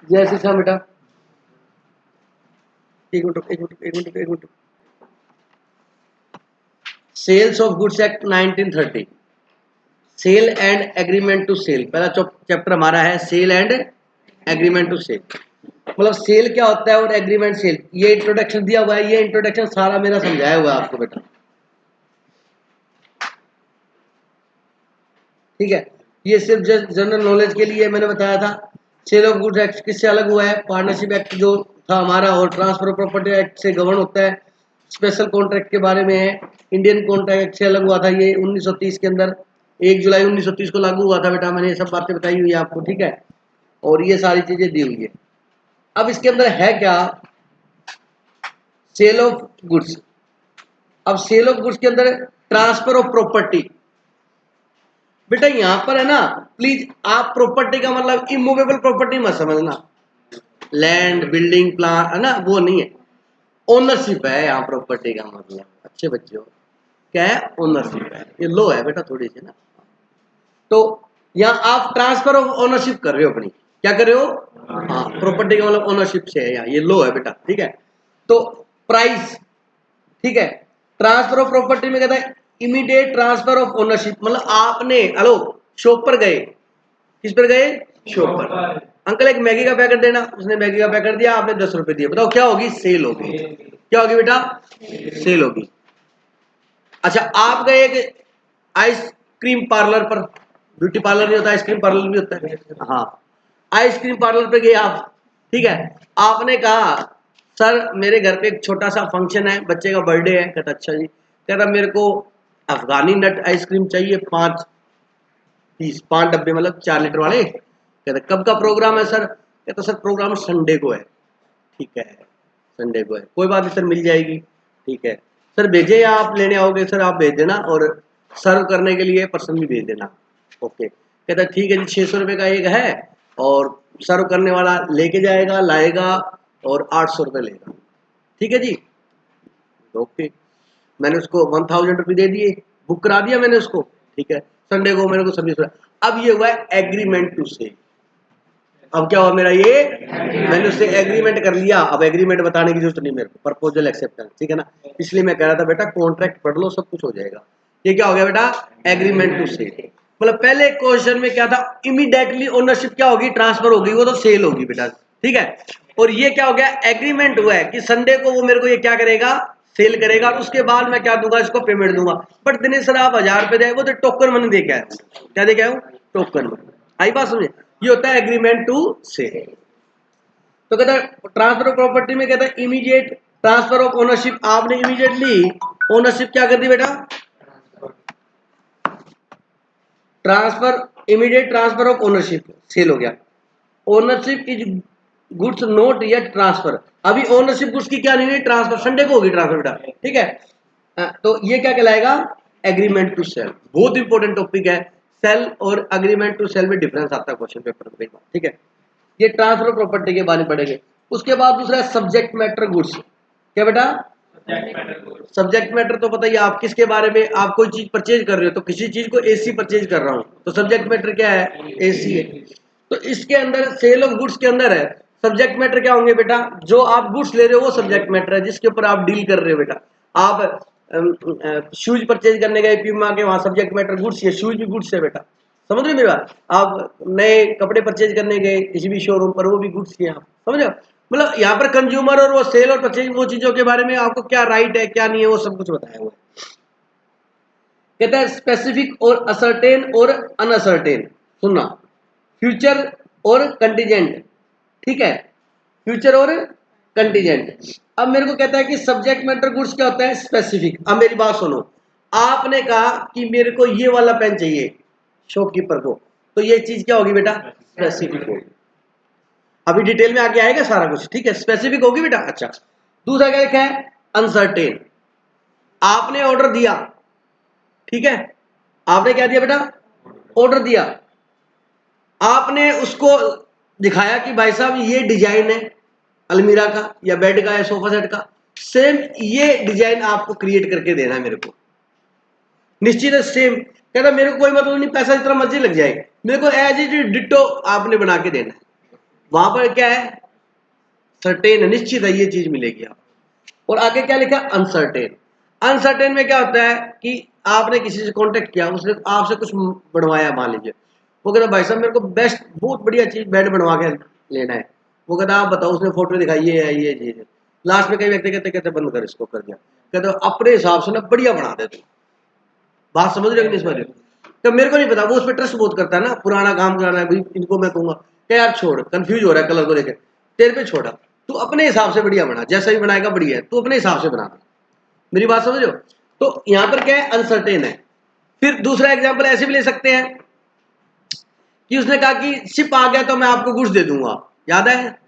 जैसे श्याम बेटा, एक मिनट एक मिनट एक मिनट एक minute. Sales of goods act 1930, sale and agreement to sale, पहला चैप्टर हमारा है sale and agreement to sale. मतलब सेल क्या होता है और एग्रीमेंट सेल, ये इंट्रोडक्शन दिया हुआ है, ये इंट्रोडक्शन सारा मेरा समझाया हुआ है आपको बेटा, ठीक है। ये सिर्फ जनरल नॉलेज के लिए मैंने बताया था। सेल ऑफ गुड्स एक्ट किससे अलग हुआ है, पार्टनरशिप एक्ट जो था हमारा और ट्रांसफर ऑफ प्रॉपर्टी एक्ट से गवर्न होता है। स्पेशल कॉन्ट्रैक्ट के बारे में है, इंडियन कॉन्ट्रैक्ट एक्ट से अलग हुआ था ये 1930 के अंदर, 1 जुलाई 1930 को लागू हुआ था बेटा, मैंने ये सब बातें बताई हुई है आपको, ठीक है। और ये सारी चीजें दी हुई है। अब इसके अंदर है क्या, सेल ऑफ गुड्स। अब सेल ऑफ गुड्स के अंदर ट्रांसफर ऑफ प्रॉपर्टी, बेटा यहां पर है ना, प्लीज आप प्रॉपर्टी का मतलब इमूवेबल प्रॉपर्टी मत समझना, लैंड बिल्डिंग प्लान है ना, वो नहीं है। ओनरशिप है यहाँ प्रॉपर्टी का मतलब, अच्छे बच्चे हो, क्या है, ओनरशिप है, ये लो है बेटा थोड़ी सी ना। तो यहाँ आप ट्रांसफर ऑफ ओनरशिप कर रहे हो अपनी, क्या कर रहे हो, हाँ, प्रॉपर्टी का मतलब ओनरशिप से है यहाँ, ये लो है बेटा, ठीक है। तो प्राइस, ठीक है। ट्रांसफर ऑफ प्रॉपर्टी में कहता है इमीडिएट ट्रांसफर ऑफ ओनरशिप, मतलब आपने, हेलो, शॉप पर गए, किस पर गए, शॉप पर, अंकल एक मैगी का पैकेट देना, उसने मैगी का पैकेट दिया, आपने 10 रुपए दिए, बताओ क्या होगी, सेल होगी, क्या होगी बेटा, सेल होगी। अच्छा आप गए एक आइसक्रीम पार्लर पर, ब्यूटी पार्लर नहीं होता, आइसक्रीम पार्लर भी होता है, हाँ, आइसक्रीम पार्लर पे गए आप, ठीक है। आपने कहा सर मेरे घर पे एक छोटा सा फंक्शन है, बच्चे का बर्थडे है, कहता अच्छा जी, कहता मेरे को अफगानी नट आइसक्रीम चाहिए 5 पीस, 5 डब्बे, मतलब 4 लीटर वाले। कहता कब का प्रोग्राम है सर, कहता सर प्रोग्राम संडे को है, ठीक है, संडे को है, कोई बात नहीं सर मिल जाएगी, ठीक है। सर भेजे या आप लेने आओगे, सर आप भेज देना, और सर्व करने के लिए पर्सन भी भेज देना, ओके। कहता ठीक है जी, 600 रुपये का एक है, और सर्व करने वाला लेके जाएगा लाएगा, और 800 रुपये लेगा, ठीक है जी, ओके। मैंने उसको 1000 रुपये दे दिए, बुक करा दिया मैंने उसको, ठीक है। संडे को मेरे को सर्विस, अब ये हुआ है एग्रीमेंट टू सेल। अब क्या हुआ मेरा ये, मैंने उससे एग्रीमेंट कर लिया, अब एग्रीमेंट बताने की जरूरत नहीं मेरे को, प्रपोजल एक्सेप्टेंस, ठीक है ना। इसलिए मैं कह रहा था बेटा कॉन्ट्रैक्ट पढ़ लो सब कुछ हो जाएगा। ये क्या हो गया बेटा, एग्रीमेंट टू सेल। मतलब पहले क्वेश्चन में क्या था, इमीडिएटली ओनरशिप क्या होगी, ट्रांसफर होगी, वो तो सेल होगी बेटा, ठीक है। और ये क्या हो गया, एग्रीमेंट हुआ है कि संडे को वो मेरे को ये क्या करेगा, सेल करेगा, और उसके बाद मैं क्या दूंगा, इसको पेमेंट दूंगा। बट दिनेश सर आप 1000 रुपए दे, वो तो टोकन मनी दे के आए, क्या दे के आए, टोकन मनी, आई बात समझे, ये होता है एग्रीमेंट टू सेल। तो कहता है ट्रांसफर ऑफ प्रॉपर्टी में कहता है इमीडिएट ट्रांसफर ऑफ ओनरशिप, आपने इमीडिएटली ओनरशिप क्या कर दी बेटा, transfer, immediate transfer of ownership, sale हो गया। Ownership is goods not yet transfer, अभी ओनरशिप गुड्स की क्या नहीं है, ट्रांसफर, संडे को होगी ट्रांसफर बेटा, ठीक है। तो ये क्या कहलाएगा, एग्रीमेंट टू सेल, बहुत इंपॉर्टेंट टॉपिक है। सेल और एग्रीमेंट टू सेल में डिफरेंस आता है क्वेश्चन पेपर में, ठीक है। ये ट्रांसफर प्रॉपर्टी के बारे में पढ़ेंगे। उसके बाद दूसरा है सब्जेक्ट मैटर गुड्स, क्या बेटा, सब्जेक्ट मैटर तो पता ही, आप किसके बारे में, आप कोई चीज परचेज कर रहे हो, तो किसी चीज को एसी परचेज कर रहा हूं, तो सब्जेक्ट मैटर क्या है, एसी है। तो इसके अंदर सेल ऑफ गुड्स के अंदर है, सब्जेक्ट मैटर क्या होंगे बेटा, जो आप गुड्स ले रहे हो वो सब्जेक्ट मैटर है, जिसके ऊपर आप डील कर रहे हो बेटा। आप शूज परचेज करने गए प्यूमा के, वहां सब्जेक्ट मैटर गुड्स है, शूज भी गुड्स है बेटा, समझ रहे मेरी बात। आप नए कपड़े परचेज करने गए किसी भी शोरूम पर, वो भी गुड्स है, आप समझ रहे हो। मतलब यहाँ पर कंज्यूमर और वो सेल और परचेज, वो चीजों के बारे में आपको क्या राइट है क्या नहीं है, वो सब कुछ बताया हुआ है। कहता है स्पेसिफिक और असर्टेन और अनअसर्टेन, सुनना, फ्यूचर और कंटीजेंट, ठीक है, फ्यूचर और कंटीजेंट। अब मेरे को कहता है कि सब्जेक्ट मैटर गुड्स क्या होता है, स्पेसिफिक। अब मेरी बात सुनो, आपने कहा कि मेरे को ये वाला पेन चाहिए शॉपकीपर को, तो ये चीज क्या होगी बेटा, स्पेसिफिक होगी। अभी डिटेल में आगे आएगा सारा कुछ, ठीक है, स्पेसिफिक होगी बेटा। अच्छा, दूसरा क्या लिखा है, अनसर्टेन। आपने ऑर्डर दिया, ठीक है, आपने क्या दिया बेटा, ऑर्डर दिया, आपने उसको दिखाया कि भाई साहब ये डिजाइन है अलमीरा का या बेड का या सोफा सेट का, सेम ये डिजाइन आपको क्रिएट करके देना है मेरे को, निश्चित है सेम। कहता मेरे को कोई मतलब नहीं, पैसा जितना मर्जी लग जाए, मेरे को एज इट डिट्टो आपने बना के देना है, वहां पर क्या है, सर्टेन, निश्चित है ये चीज मिलेगी आप। और आगे क्या लिखा, अनसर्टेन। अनसर्टेन में क्या होता है कि आपने किसी से कांटेक्ट किया, उसने आपसे कुछ बनवाया, मान लीजिए वो कहता भाई साहब मेरे को बेस्ट बहुत बढ़िया चीज बेड बनवा के लेना है, वो कहता आप बताओ, उसने फोटो दिखाई ये चीज है। लास्ट में कई व्यक्ति कहते कहते बंद कर इसको, कर दिया, कहते अपने हिसाब से ना बढ़िया बना दे तू। बात समझ रहे हो कि नहीं समझ रहे हो? तो मेरे को नहीं पता, वो उस पर ट्रस्ट बहुत करता है ना, पुराना काम कराना है भाई, इनको मैं कहूंगा क्या यार छोड़, कंफ्यूज हो रहा है कलर को लेकर, तेरे पे छोड़ा, तू अपने हिसाब से बढ़िया बना, जैसा भी बनाएगा बढ़िया है, तू अपने हिसाब से बना। मेरी बात समझ रहे हो? तो यहां पर क्या है, अनसर्टेन है। फिर दूसरा एग्जाम्पल ऐसे भी ले सकते हैं कि उसने कहा कि शिप आ गया तो मैं आपको गुड्स दे दूंगा, याद है?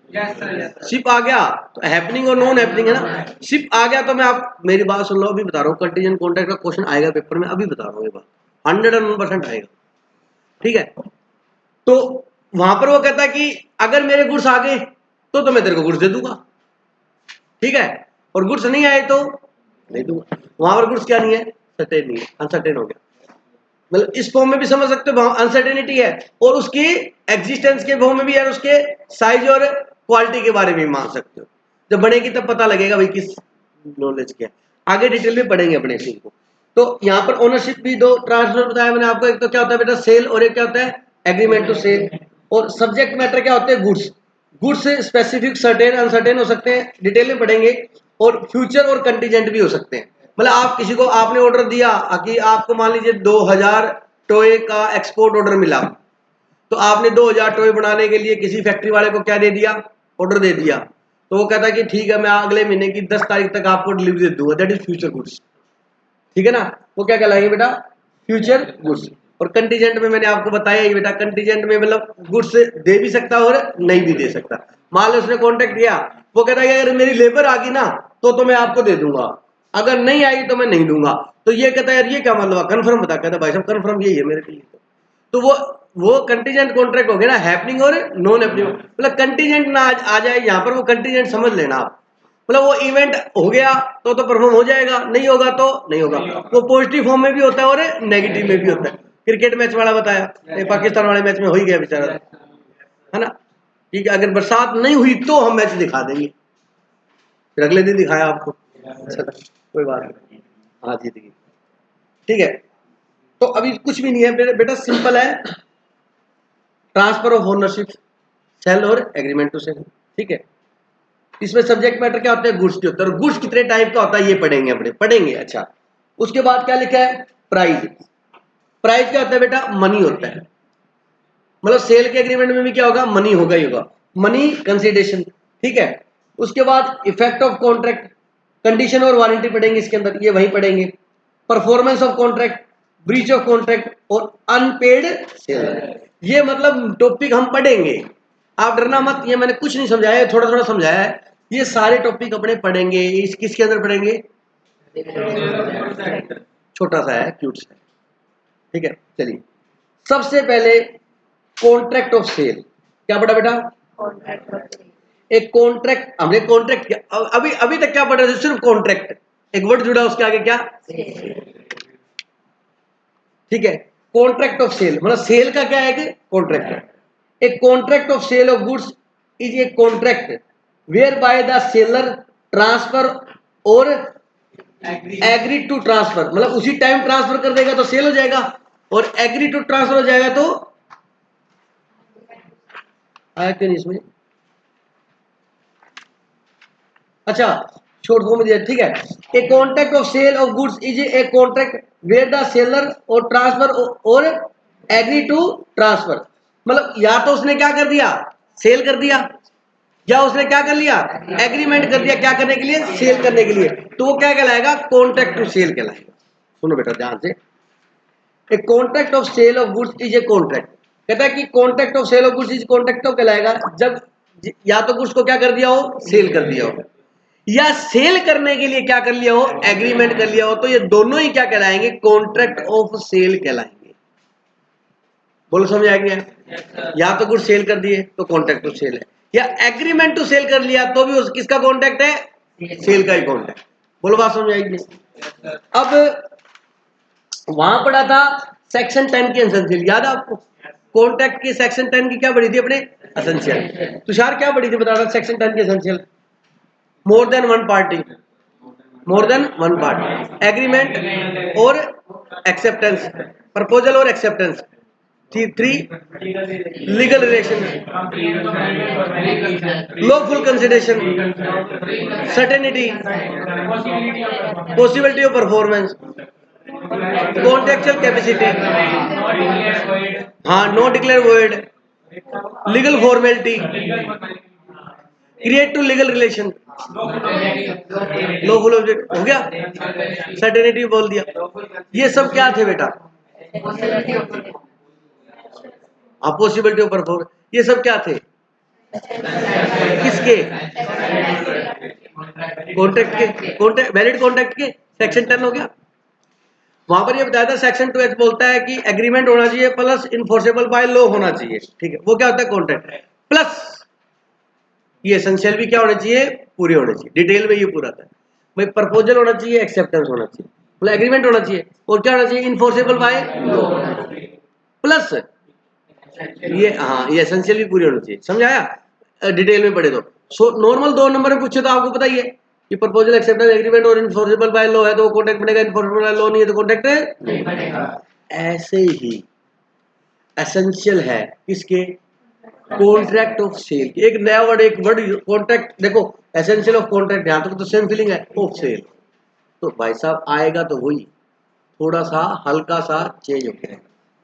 शिप आ गया तो हैपनिंग और नॉन हैपनिंग है ना। शिप आ गया तो मैं, आप मेरी बात सुन लो, अभी बता रहा हूँ, कंटीजेंट कॉन्ट्रैक्ट का क्वेश्चन आएगा पेपर में, अभी बता रहा हूँ ये बात, 101% आएगा, ठीक है? तो वहां पर वो कहता है कि अगर मेरे गुड्स आ गए तो मैं तेरे को गुड्स दे दूंगा, ठीक है, और गुड्स नहीं आए तो नहीं दूंगा। वहां पर गुड्स क्या नहीं है, सर्टेन नहीं है, अनसर्टेन हो गया। मतलब इस फॉर्म में भी समझ सकते हो, अनसर्टेनिटी है, और उसकी एग्जिस्टेंस के फॉर्म में भी है, उसके साइज और क्वालिटी के बारे में भी मान सकते हो। जब बढ़ेगी तब पता लगेगा भाई किस नॉलेज क्या है, आगे डिटेल में पढ़ेंगे अपने इसी को। तो यहाँ पर ओनरशिप भी दो ट्रांसफर बताया मैंने आपको, एक तो क्या होता है बेटा सेल, और एक क्या होता है एग्रीमेंट टू सेल। और सब्जेक्ट मैटर क्या होते हैं, goods. Goods specific, certain, uncertain हो सकते हैं, डिटेल में पढ़ेंगे, और फ्यूचर और कंटीजेंट भी हो सकते हैं। मतलब आप किसी को आपने ऑर्डर दिया कि आपको मान लीजिए 2000 टॉय का एक्सपोर्ट ऑर्डर मिला, तो आपने 2000 टॉय बनाने के लिए किसी फैक्ट्री वाले को क्या दे दिया, ऑर्डर दे दिया, तो वो कहता है कि ठीक है मैं अगले महीने की 10 तारीख तक आपको डिलीवरी दे दूंगा, दैट इज फ्यूचर गुड्स, ठीक है ना? वो क्या कहलाएंगे बेटा, फ्यूचर गुड्स। और कंटीजेंट में मैंने आपको बताया ही बेटा, कंटीजेंट में मतलब गुड्स दे भी सकता और नहीं भी दे सकता। मान लो उसने कॉन्टेक्ट किया, वो कहता है अगर मेरी लेबर आ गई ना तो मैं आपको दे दूंगा, अगर नहीं आई तो मैं नहीं दूंगा। तो ये कहता है यार ये क्या मतलब, कंफर्म बता, कहता भाई साहब कंफर्म यही है मेरे लिए। तो वो कंटीजेंट कॉन्ट्रैक्ट हो गया ना, हैपनिंग और नॉन हैपनिंग। मतलब कंटीजेंट ना आ जाए यहाँ पर, वो कंटीजेंट समझ लेना आप, मतलब वो इवेंट हो गया तो परफॉर्म हो जाएगा, नहीं होगा तो नहीं होगा। वो पॉजिटिव फॉर्म में भी होता है और नेगेटिव में भी होता है। क्रिकेट मैच वाला बताया, पाकिस्तान वाले मैच में हो ही गया बेचारा, है ना? ठीक है, अगर बरसात नहीं हुई तो हम मैच दिखा देंगे, फिर अगले दिन दिखाया आपको, चलो कोई बात नहीं, हाँ जीत गई, ठीक है। तो अभी कुछ भी नहीं है बेटा, सिंपल है, ट्रांसफर ऑफ ओनरशिप, सेल और एग्रीमेंट टू सेल, ठीक है। इसमें सब्जेक्ट मैटर क्या होता है, गुड्स के होता है, और गुड्स कितने टाइप का होता है ये पढ़ेंगे अपने, पढ़ेंगे। अच्छा, उसके बाद क्या लिखा है, प्राइस। प्राइस क्या होता है बेटा, मनी होता है। मतलब सेल के एग्रीमेंट में भी क्या होगा, मनी होगा ही होगा, मनी कंसिडरेशन, ठीक है। उसके बाद इफेक्ट ऑफ कॉन्ट्रैक्ट, कंडीशन और वारंटी पढ़ेंगे इसके अंदर, ये वही पढ़ेंगे। Performance of contract, breach of contract और अनपेड सेल, ये मतलब टॉपिक हम पढ़ेंगे, आप डरना मत, ये मैंने कुछ नहीं समझाया है, थोड़ा थोड़ा समझाया है। ये सारे टॉपिक अपने पढ़ेंगे, इस किसके अंदर पढ़ेंगे, छोटा सा है, क्यूट सा है, ठीक है। चलिए, सबसे पहले कॉन्ट्रैक्ट ऑफ सेल, क्या पढ़ा बेटा, एक कॉन्ट्रैक्ट, हमने कॉन्ट्रैक्ट क्या अभी अभी तक क्या पढ़ रहे थे, सिर्फ कॉन्ट्रैक्ट, एक वर्ड जुड़ा उसके आगे क्या, ठीक है। कॉन्ट्रैक्ट ऑफ सेल मतलब सेल का क्या है कि कॉन्ट्रैक्ट है। एक contract of sale of goods is a contract whereby the seller transfer or agree to transfer, मतलब उसी टाइम ट्रांसफर कर देगा तो सेल हो जाएगा, और एग्री टू ट्रांसफर हो जाएगा तो, आया क्यों नहीं इसमें, अच्छा शॉर्ट फॉर्म में दिया, ठीक है। A contract of sale of goods is a contract where the seller or transfer or agree to transfer, मतलब या तो उसने क्या कर दिया, सेल कर दिया, या उसने क्या कर लिया, एग्रीमेंट कर दिया, क्या करने के लिए, सेल करने के लिए, तो वो क्या कहलाएगा, कॉन्ट्रैक्ट टू सेल कहलाएगा। सुनो बेटा ध्यान से, a contract of sale of goods is a contract, कहता है कि contract of sale of goods is contract तो कहलाएगा जब या तो गुड्स को क्या कर दिया हो, सेल कर दिया हो, या सेल करने के लिए क्या कर लिया हो, एग्रीमेंट कर लिया हो, तो ये दोनों ही क्या कहलाएंगे, कॉन्ट्रैक्ट ऑफ सेल कहलाएंगे। बोलो समझ आ गया? या तो गुड्स सेल कर दिए तो कॉन्ट्रैक्ट टू सेल है, या एग्रीमेंट टू सेल कर लिया तो भी किसका कॉन्ट्रैक्ट है, सेल का ही कॉन्ट्रैक्ट। बोलो बात समझ आएगी? अब वहां पढ़ा था सेक्शन 10 की एसेंशियल, याद है आपको, कॉन्ट्रैक्ट की सेक्शन 10 की क्या पढ़ी थी अपने, एसेंशियल। तुषार क्या पढ़ी थी बता रहा सेक्शन 10 के essential? More than one party, more than one party, agreement और एक्सेप्टेंस, प्रपोजल और acceptance, three legal relation, lawful consideration, certainty, possibility of performance, contractual capacity, हाँ no declare word, legal formality, create to legal relation, lawful object हो गया, certainty बोल दिया। ये सब क्या थे बेटा? पॉसिबिलिटी ऑफ परफॉर्मेंस, ये सब क्या थे? किसके? कॉन्ट्रैक्ट के, कॉन्ट्रैक्ट वैलिड कॉन्ट्रैक्ट के। सेक्शन 10 हो गया। वहां पर ये बताया था सेक्शन 2H बोलता है कि एग्रीमेंट होना चाहिए प्लस इन्फोर्सेबल बाय लॉ होना चाहिए, ठीक है। वो क्या होता है? कॉन्ट्रैक्ट प्लस ये एसेंशियल भी क्या होने चाहिए? पूरे होने चाहिए। डिटेल में ये पूरा था भाई। प्रपोजल होना चाहिए, एक्सेप्टेंस होना चाहिए, मतलब एग्रीमेंट होना चाहिए, और क्या होना चाहिए? इन्फोर्सेबल बाय लॉ प्लस ये, हाँ ये एसेंशियल भी पूरी होनी चाहिए। समझाया? डिटेल में पढ़े तो। सो नॉर्मल 2 नंबर में पूछे तो आपको पता ही है कि प्रपोजल, एक्सेप्टेंस, एग्रीमेंट और इन्फोर्सेबल बाय लॉ है तो कॉन्ट्रैक्ट बनेगा, इन्फोर्सेबल बाय लॉ नहीं है तो कॉन्ट्रैक्ट नहीं बनेगा। ऐसे ही एसेंशियल है किसके? Contract of sale. एक नया वर्ड, एक वर्ड कॉन्ट्रैक्ट, देखो एसेंशियल ऑफ कॉन्ट्रैक्ट, यहां तक तो सेम फीलिंग है, ऑफ सेल। तो भाई साहब आएगा तो वही, थोड़ा सा हल्का सा चेंज हो गया।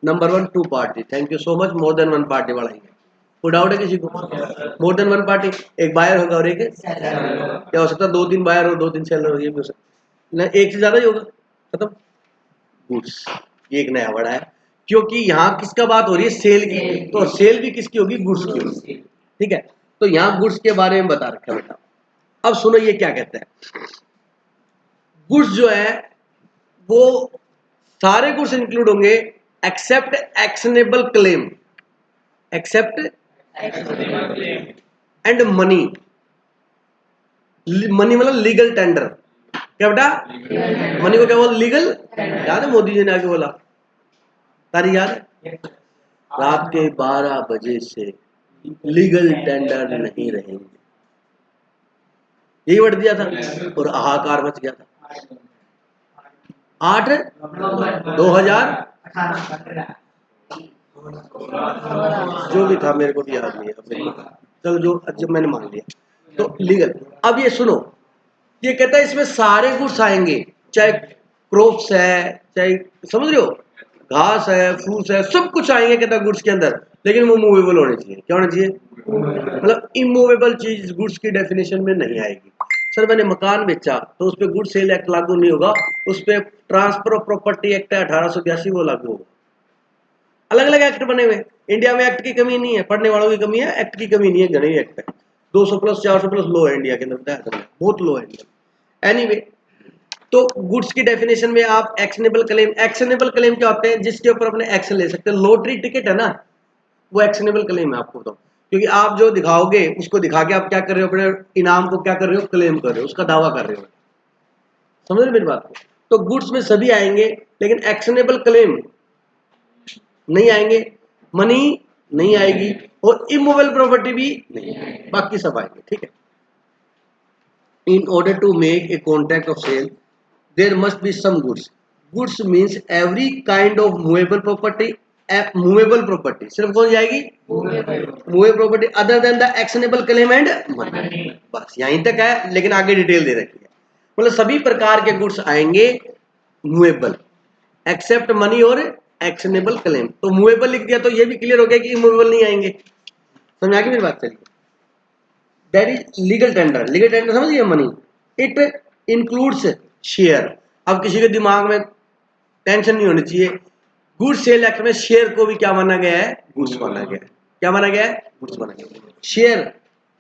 Number 1 two party, thank you so much. More than one party वाला ही है। कोई डाउट है किसी को? मोर देन वन पार्टी, एक बायर होगा और एक क्या हो सकता है? 2-3 बायर हो, 2-3 सेलर हो, ये भी हो सकता है। एक से ज्यादा ही होगा। खत्म। गुड्स, ये एक नया वर्ड है क्योंकि यहाँ किसका बात हो रही है? सेल की। तो सेल भी किसकी होगी? गुड्स की होगी, ठीक है। तो यहाँ गुड्स के बारे में बता रखा है बेटा। अब सुनो ये क्या कहते हैं। गुड्स जो है वो सारे गुड्स इंक्लूड होंगे except actionable claim, except and money. Money मतलब लीगल टेंडर। क्या बेटा? मनी को क्या बोल? लीगल। याद है मोदी जी ने आगे बोला? तारीख याद है? रात के 12 बजे से लीगल टेंडर नहीं रहेंगे, यही वर्ड दिया था और हाहाकार मच गया था। 8/2000 जो भी था मेरे को भी याद नहीं है। चलो जो जब मैंने मान लिया तो लीगल। अब ये सुनो, ये कहता है इसमें सारे गुड्स आएंगे, चाहे क्रॉप्स है, चाहे समझ रहे हो, घास है, फ्रूट्स है, सब कुछ आएंगे कहता है गुड्स के अंदर, लेकिन वो मूवेबल होने चाहिए। क्या होने चाहिए? मतलब इमूवेबल चीज गुड्स की डेफिनेशन में नहीं आएगी। सर मैंने मकान बेचा तो उस पर गुड सेल एक्ट लागू नहीं होगा, उस पर ट्रांसफर ऑफ प्रॉपर्टी एक्ट है 1882 वो लागू होगा। अलग अलग एक्ट बने हुए। इंडिया में एक्ट की कमी नहीं है, पढ़ने वालों की कमी है, एक्ट की कमी नहीं है, घने एक्ट है। 200 प्लस 400 प्लस लो है इंडिया के अंदर, बहुत लो है इंडिया। एनीवे, तो गुड्स की डेफिनेशन में आप एक्शनेबल क्लेम, एक्शनेबल क्लेम क्या होते हैं? जिसके ऊपर अपने एक्शन ले सकते हैं। लॉटरी टिकट है ना, वो एक्शनेबल क्लेम है। आपको बताओ, क्योंकि आप जो दिखाओगे उसको दिखा के आप क्या कर रहे हो? अपने इनाम को क्या कर रहे हो? क्लेम कर रहे हो, उसका दावा कर रहे हो। समझ रहे मेरी बात को? तो गुड्स में सभी आएंगे, लेकिन एक्शनेबल क्लेम नहीं आएंगे, मनी नहीं आएगी, और इमूवेबल प्रॉपर्टी भी नहीं आएगी, बाकी सब आएंगे, ठीक है। In order to make a contract of sale there must be some goods. Goods means every kind of movable property. Movable property सिर्फ कौन जाएगी? Movable property other than the actionable claim and money. बस यहीं तक है, लेकिन आगे detail दे रखी है। मतलब सभी प्रकार के गुड्स आएंगे मूवेबल, एक्सेप्ट मनी और एक्शनेबल क्लेम। तो मूवेबल लिख दिया तो ये भी क्लियर हो गया कि मूवेबल नहीं आएंगे। समझ आ गई मेरी बात? चलिए, that is legal tender. Legal tender समझिए, मनी इट इंक्लूड्स शेयर। अब किसी के दिमाग में टेंशन नहीं होनी चाहिए, गुड सेल एक्ट में शेयर को भी क्या माना गया है? गुड्स माना गया है। क्या माना गया है? गुड्स माना गया है। शेयर,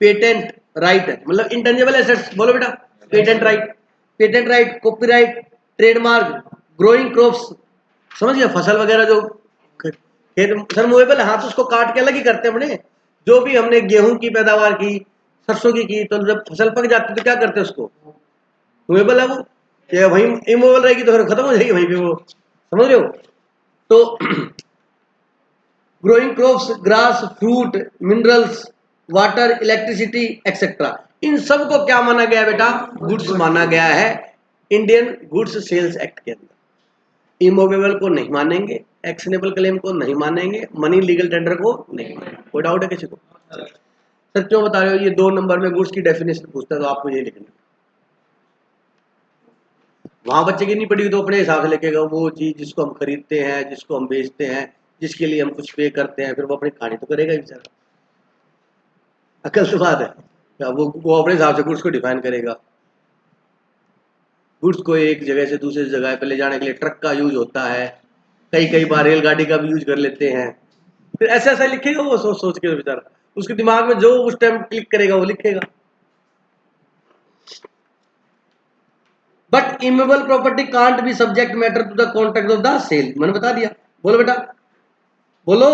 पेटेंट राइट, मतलब इंटेंजिबल एसेट्स। बोलो बेटा, patent right, patent right, copyright, trademark, growing crops, समझ गया, फसल वगैरह जो खेत सर मूवेबल है। हाँ तो उसको काट के अलग ही करते हैं अपने। जो भी हमने गेहूं की पैदावार की, सरसों की, तो जब फसल पक जाती तो क्या करते हैं? उसको मूवेबल है वो, या वहीं इमूवेबल रहेगी तो फिर खत्म हो जाएगी वहीं पे वो। समझ रहे हो? तो growing crops, grass, fruit, minerals, water, electricity etcetera, इन सब को क्या माना गया बेटा? गुड्स माना गया है इंडियन गुड्स सेल्स एक्ट के अंदर। इमूवेबल को नहीं मानेंगे, एक्शनेबल क्लेम को नहीं मानेंगे, मनी लीगल टेंडर को नहीं मानेंगे। कोई डाउट है किसी को? सर क्यों बता रहे हो? ये 2 नंबर में गुड्स की डेफिनेशन पूछता है तो आपको ये लिखना, वहां बच्चे की नहीं पड़ी तो अपने हिसाब से लिखेगा। वो चीज जिसको हम खरीदते हैं, जिसको हम बेचते हैं, जिसके लिए हम कुछ पे करते हैं, फिर वो अपनी कहानी तो करेगा ही बेचारा। अकल से बात है, वो अपने हिसाब से गुड्स को डिफाइन करेगा। गुड्स को एक जगह से दूसरी जगह पे ले जाने के लिए ट्रक का यूज होता है, कई बार रेलगाड़ी का भी यूज कर लेते हैं। फिर ऐसा ऐसा लिखेगा वो सोच सोच के बेचारा, उसके दिमाग में जो उस टाइम क्लिक करेगा वो लिखेगा। But immovable property can't be subject matter to the contract of the sale, मैंने बता दिया। बोलो बेटा बोलो।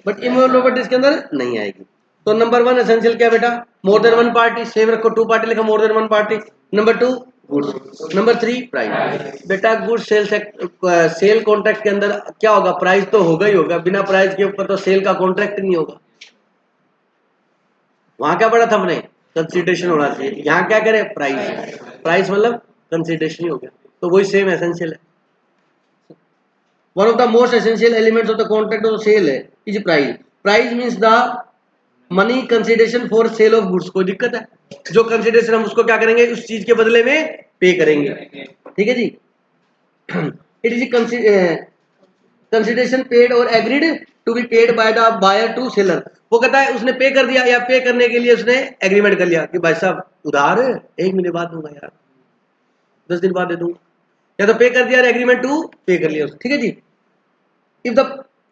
बट इमूवेबल प्रॉपर्टी इसके अंदर नहीं आएगी। तो नंबर 1 एसेंशियल क्या बेटा? मोर देन 1 पार्टी, सेम रखो, 2 पार्टी लिखा, more than 1 party. Number 2 goods. Number 3 price. बेटा गुड्स सेल कॉन्ट्रैक्ट के अंदर क्या होगा? प्राइस तो होगा ही होगा, बिना प्राइस के ऊपर तो सेल का कॉन्ट्रैक्ट नहीं होगा। वहां क्या पढ़ा था हमने? कंसिडरेशन होना चाहिए। यहाँ क्या करे? प्राइस। प्राइस मतलब कंसिडरेशन ही हो गया, तो वही सेम एसेंशियल है। One of the most essential elements of the contract of sale है is price. Price means the money consideration for sale of goods. कोई दिक्कत है? जो कंसिडरेशन हम उसको क्या करेंगे? उस चीज के बदले में पे करेंगे। ठीक है जी। It is consideration paid or agreed to be paid by the buyer to seller. वो कहता है उसने पे कर दिया, या पे करने के लिए उसने एग्रीमेंट कर लिया कि भाई साहब उधार 1 महीने बाद दूंगा यार, 10 दिन बाद दे दूंगा, या तो पे कर दिया, एग्रीमेंट टू पे कर लिया। ठीक है जी। If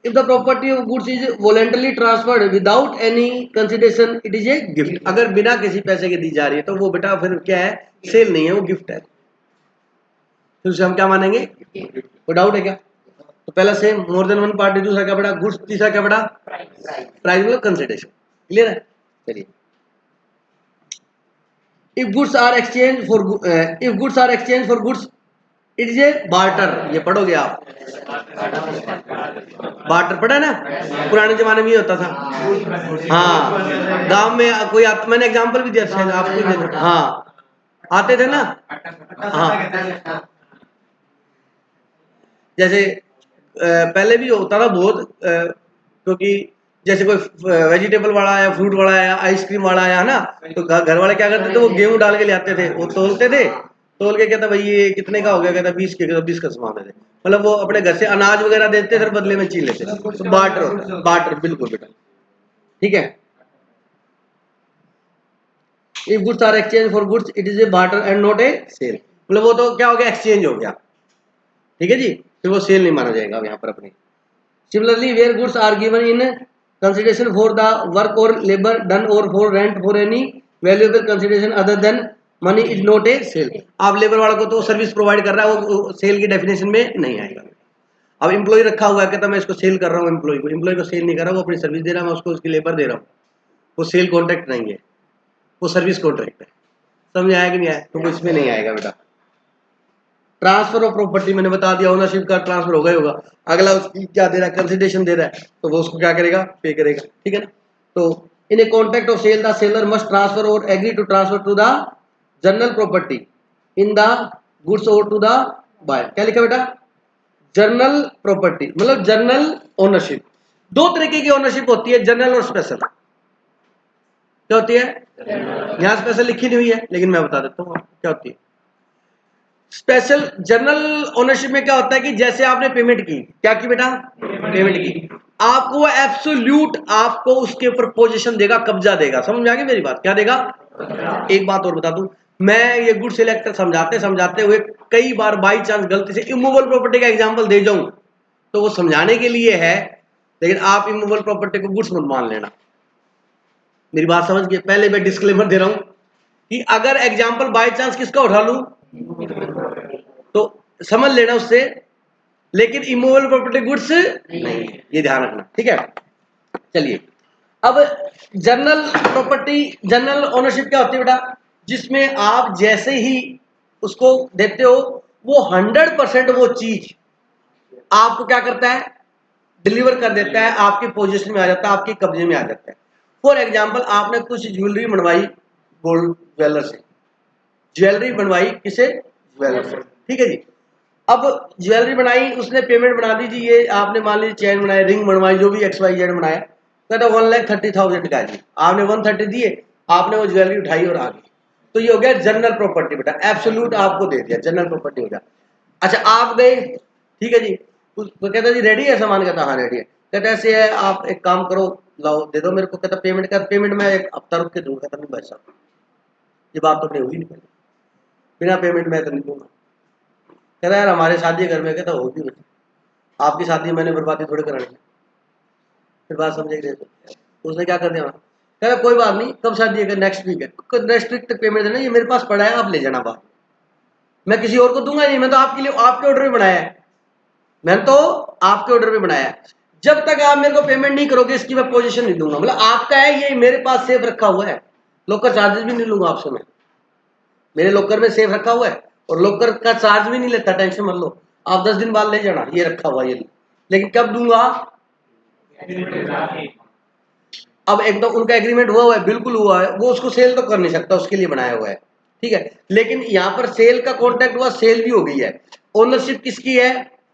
the property of goods is voluntarily transferred without any consideration it is a gift. अगर बिना किसी पैसे के दी जा रही है तो वो बेटा फिर क्या है? सेल नहीं है, वो गिफ्ट है। तो उसे हम क्या मानेंगे? कोई डाउट है क्या? तो पहला सेम मोर देन 1 पार्टी, दूसरा क्या बड़ा? गुड्स, तीसरा क्या बड़ा? प्राइस मतलब कंसिडरेशन। क्लियर है? चलिए, if goods are exchange for goods it is a barter. ये पढ़ोगे आप, बार्टर पढ़ा ना? पुराने जमाने में ये होता था। हाँ, गांव में कोई मैंने एग्जांपल भी दिया था आपको। हाँ, आते थे ना। हाँ, जैसे पहले भी होता था बहुत, क्योंकि जैसे कोई वेजिटेबल वाला आया, फ्रूट वाला आया, आइसक्रीम वाला आया ना, तो घर वाले क्या करते थे? वो गेहूं डाल के ले आते थे, वो तोलते थे, तोल के कहता भाई ये कितने का हो गया? कहता 20 के, 20 का सामान है। मतलब वो अपने घर से अनाज वगैरह देते थे, बदले में चीज लेते थे। तो बार्टर होता है, बार्टर, बिल्कुल बेटा। ठीक है। If goods are exchange for goods it is a barter and not a sale. मतलब वो तो क्या हो गया? एक्सचेंज हो गया। ठीक है जी, फिर वो सेल नहीं माना जाएगा अब यहाँ पर अपने। Similarly where goods are given in consideration for the work or labour done or for rent for any valuable consideration other than money is not a sale. आप लेबर वाला को तो सर्विस प्रोवाइड कर रहा है, वो सेल की definition में नहीं आएगा। अब एम्प्लॉय रखा हुआ है, कहता मैं इसको सेल कर रहा हूँ, एम्प्लॉय को सेल नहीं कर रहा, वो अपनी सर्विस दे रहा है, मैं उसको उसकी लेबर दे रहा हूँ। वो सेल कॉन्ट्रैक्ट नहीं है, वो सर्विस कॉन्ट्रैक्ट है। समझ आया कि नहीं आया? तो इसमें नहीं आएगा बेटा। ट्रांसफर ऑफ प्रॉपर्टी मैंने बता दिया, ओनरशिप का ट्रांसफर होगा ही होगा। अगला उसकी क्या दे रहा है? कंसिडरेशन दे रहा है, तो वो उसको क्या करेगा? पे करेगा। ठीक है ना? तो in a contract of sale the seller must transfer or agree to transfer to the general property in the goods or to the buyer. क्या लिखा बेटा? जनरल प्रॉपर्टी मतलब जनरल ओनरशिप। 2 तरीके की ओनरशिप होती है, जनरल और स्पेशल। क्या होती है? यहाँ स्पेशल लिखी नहीं हुई है, लेकिन मैं बता देता हूँ क्या होती है। स्पेशल जनरल ओनरशिप में क्या होता है कि जैसे आपने पेमेंट की, क्या की बेटा? पेमेंट की, आपको एब्सोल्यूट आपको उसके ऊपर पोजीशन देगा, कब्जा देगा। समझ में आ गई मेरी बात? क्या देगा? एक बात और बता दूं, मैं ये गुड सिलेक्टर समझाते समझाते हुए कई बार बाई चांस गलती से इमूवेबल प्रॉपर्टी का एग्जांपल दे जाऊं तो वो समझाने के लिए है, लेकिन आप इमूवेबल प्रॉपर्टी को गुड्स मत मान लेना। मेरी बात समझ गए? पहले मैं डिस्क्लेमर दे रहा हूं कि अगर एग्जांपल बाई चांस किसका उठा लूं तो समझ लेना उससे, लेकिन इमूवेबल प्रॉपर्टी गुड्स नहीं है, ये ध्यान रखना। ठीक है? चलिए, अब जनरल प्रॉपर्टी, जनरल ओनरशिप क्या होती है बेटा? जिसमें आप जैसे ही उसको देते हो वो 100% वो चीज आपको क्या करता है? डिलीवर कर देता है, आपकी पोजीशन में आ जाता है, आपके कब्जे में आ जाता है। फॉर एग्जाम्पल, आपने कुछ ज्वेलरी बनवाई गोल्ड ज्वेलर से, ज्वेलरी बनवाई किसे, ज्वेलर से, ठीक है जी। अब ज्वेलरी बनाई, उसने पेमेंट बना दी जी, ये आपने मान लीजिए चैन बनाया, रिंग बनवाई, जो भी XYZ बनाया, कहता 1,30,000 का जी, आपने 130 दिए, आपने वो ज्वेलरी उठाई और आ गई, तो ये हो गया जनरल प्रॉपर्टी बेटा, एब्सोल्यूट आपको दे दिया, जनरल प्रॉपर्टी हो गया। अच्छा आप गए, ठीक है जी, तो कहता जी रेडी है सामान, कहता हाँ रेडी है, कहता ऐसे है आप एक काम करो, लाओ दे दो मेरे को, कहता पेमेंट कर, पेमेंट मैं एक हफ्ता रुक के दूंगा, कहता नहीं भाई साहब ये बात तो अपनी हुई नहीं पहले, बिना पेमेंट मैं तो नहीं दूंगा। कहता यार हमारे शादी घर में, कहता होगी बेटा, आपकी शादी मैंने बर्बादी थोड़ी करानी है, फिर बात समझे कि तो उसने क्या कर दिया, कहता कोई बात नहीं, कब शादी है, नेक्स्ट वीक है, नेक्स्ट वीक तक पेमेंट देना, ये मेरे पास पड़ा है, आप ले जाना बात, मैं किसी और को दूंगा नहीं, मैं तो आपके लिए आपके ऑर्डर में बनाया है, मैंने तो आपके ऑर्डर में बनाया है, जब तक आप मेरे को पेमेंट नहीं करोगे इसकी मैं पोजीशन नहीं दूंगा, मतलब आपका है ये मेरे पास सेफ रखा हुआ है, लॉकर चार्जेस भी नहीं लूंगा आपसे मैं, मेरे लॉकर में सेफ रखा हुआ है और लॉकर का चार्ज भी नहीं लेता, टेंशन मत लो, आप 10 दिन बाद ले जाना, ये रखा हुआ ये, लेकिन कब दूंगा, अब एकदम उनका एग्रीमेंट हुआ है, बिल्कुल हुआ है, वो उसको सेल तो कर नहीं सकता, उसके लिए बनाया हुआ है, ठीक है, लेकिन यहाँ पर सेल का कॉन्ट्रैक्ट हुआ, सेल भी हो गई है, ओनरशिप किसकी है,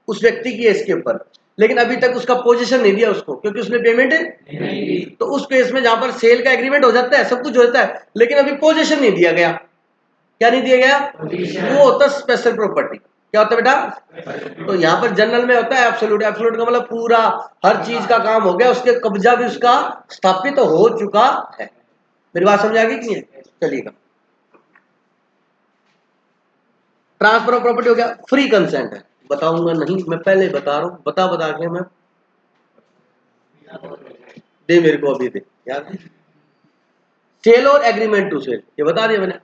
उस व्यक्ति की है इसके ऊपर, लेकिन अभी तक उसका पोजीशन नहीं दिया उसको, क्योंकि उसने पेमेंट नहीं, तो उस केस में जहां पर सेल का एग्रीमेंट हो जाता है, सब कुछ हो जाता है, लेकिन अभी पोजीशन नहीं दिया गया, क्या नहीं दिया गया, वो होता है स्पेशल प्रॉपर्टी, क्या होता है बेटा, तो यहाँ पर जनरल में होता है एब्सोल्यूट, एब्सोल्यूट का मतलब पूरा हर चीज का काम हो गया, उसके कब्जा भी उसका स्थापित तो हो चुका है, मेरी बात समझ आ गई कि नहीं, चलिएगा। ट्रांसफर ऑफ प्रॉपर्टी हो गया, फ्री कंसेंट है, बताऊंगा नहीं, मैं पहले बता रहा हूं, बता के मैं दे मेरे को अभी दे यार, सेल और एग्रीमेंट टू सेल, ये बता दिया मैंने,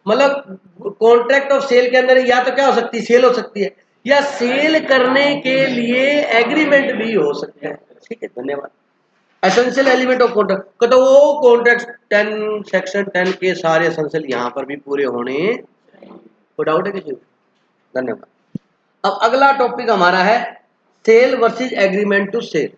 मतलब कॉन्ट्रैक्ट ऑफ सेल के अंदर या तो क्या हो सकती है, सेल हो सकती है, या सेल करने के लिए एग्रीमेंट भी हो सकता है, ठीक है, धन्यवाद। एसेंशियल एलिमेंट ऑफ कॉन्ट्रैक्ट, तो वो कॉन्ट्रैक्ट 10 सेक्शन 10 के सारे एसेंशियल यहाँ पर भी पूरे होने, कोई डाउट है किसी को, धन्यवाद। अब अगला टॉपिक हमारा है sale versus agreement to sale,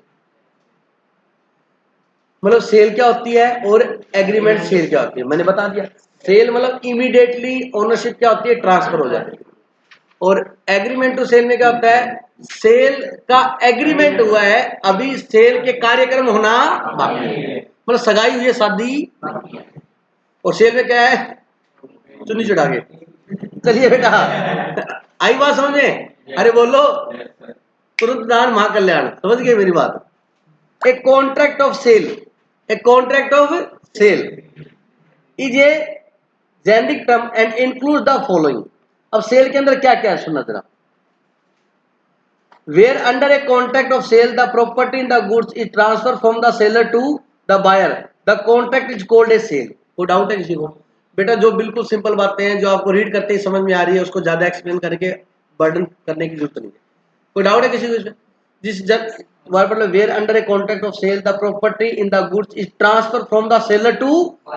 मतलब सेल क्या होती है और एग्रीमेंट सेल क्या होती है, मैंने बता दिया, सेल मतलब इमीडिएटली ओनरशिप क्या होती है, ट्रांसफर हो जाती है, और एग्रीमेंट टू सेल में क्या होता है, सेल का एग्रीमेंट हुआ है, अभी सेल के कार्यक्रम होना बाकी है, मतलब सगाई हुई है, शादी, और सेल में क्या है, चुन्नी चढ़ा के, चलिए बेटा आई बात समझे, अरे बोलो, तुरंत दान महाकल्याण, समझ गए मेरी बात, a contract of sale, a contract of sale is a generic term and includes the following, अब सेल के अंदर क्या क्या है सुनना जरा, where under a contract of sale the property in the goods is transferred from the seller to the buyer, the contract is called a sale, कोई doubt है किसी को, बेटा जो बिल्कुल सिंपल बातें हैं जो आपको रीड करते ही समझ में आ रही है, उसको ज्यादा एक्सप्लेन करके बर्डन करने की जरूरत नहीं है, कोई डाउट है किसी को इसमें, जिस मतलब where under a contract of sale the property in the goods is transferred from the seller to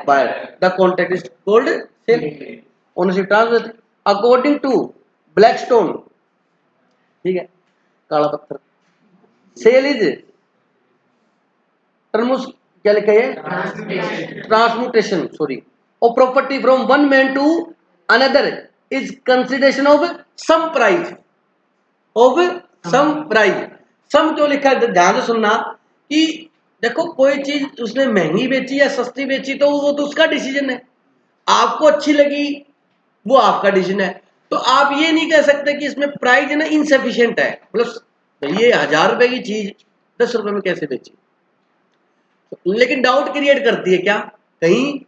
buyer, the contract is called sale, ownership transfer according to Blackstone, ठीक है, काला पत्थर, सेल इज टर्म्स, क्या लिखा है, transmutation sorry of property from one man to another is consideration of some price, of some price, some क्यों लिखा है, ध्यान से सुनना कि देखो कोई चीज उसने महंगी बेची या सस्ती बेची तो वो तो उसका डिसीजन है, आपको अच्छी लगी वो आपका डिसीजन है, तो आप ये नहीं कह सकते कि इसमें प्राइस है ना इनसफिशिएंट है, मतलब ये 1,000 रुपए की चीज 10 रुपए में कैसे बेची, लेकिन डाउट क्रिएट करती है क्या, कहीं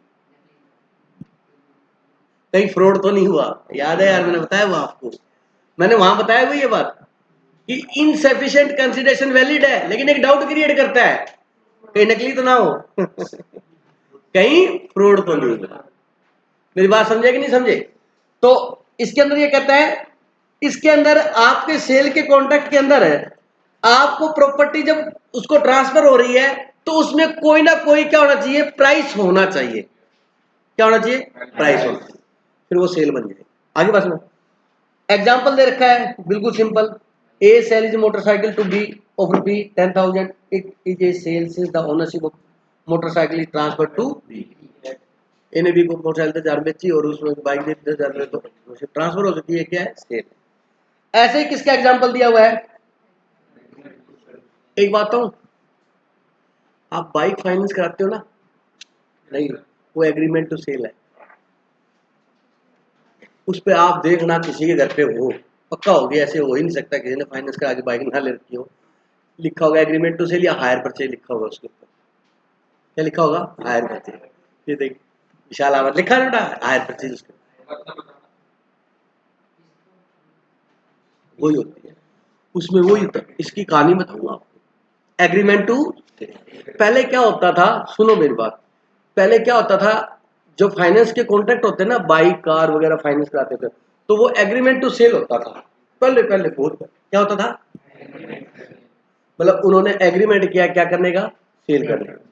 कहीं फ्रॉड तो नहीं हुआ, याद है यार मैंने बताया वो आपको, मैंने वहां बताया वो ये बात कि इनसफिशिएंट कंसीडरेशन वैलिड है, लेकिन एक डाउट क्रिएट करता है कहीं नकली तो ना हो कहीं फ्रॉड तो नहीं हुआ, मेरी बात समझे कि नहीं समझे, तो इसके अंदर ये कहता है, इसके अंदर आपके सेल के कॉन्ट्रैक्ट के अंदर है, आपको प्रॉपर्टी जब उसको ट्रांसफर हो रही है तो उसमें कोई ना कोई क्या होना चाहिए, प्राइस होना चाहिए, क्या होना चाहिए, प्राइस होना चाहिए, फिर वो सेल बन जाए, आगे बात में एग्जाम्पल दे रखा है बिल्कुल simple, a sale is motorcycle to be of rupee 10,000. It is a sale since the ownership of motorcycle is transferred to इन्हें भी मोटरसाइकिल 10,000 बेची और उसमें बाइक दे 10,000 में, तो ट्रांसफर हो चुकी है, क्या है, सेल। ऐसे ही किसका एग्जांपल दिया हुआ है? एक बात तो, आप बाइक फाइनेंस कराते हो ना, नहीं, वो एग्रीमेंट टू सेल है। उस पे आप देखना किसी के घर पे हो, पक्का होगी, ऐसे हो ही नहीं सकता किसी ने फाइनेंस करा के बाइक ना ले रखी हो। लिखा होगा एग्रीमेंट टू सेल या हायर परचेज लिखा होगा उसके ऊपर। क्या लिखा होगा? Hire purchase. ये देख विशाल अहमद लिखा है बेटा, हायर परचेज उसके वही होती है, उसमें वही होता है। इसकी कहानी बताऊंगा आपको। एग्रीमेंट टू, पहले क्या होता था, सुनो मेरी बात, पहले क्या होता था, जो फाइनेंस के कॉन्ट्रैक्ट होते हैं ना, बाइक कार वगैरह फाइनेंस कराते थे, तो वो एग्रीमेंट टू सेल होता था। पहले पहले बहुत क्या होता था, मतलब उन्होंने एग्रीमेंट किया क्या करने का, सेल करने का।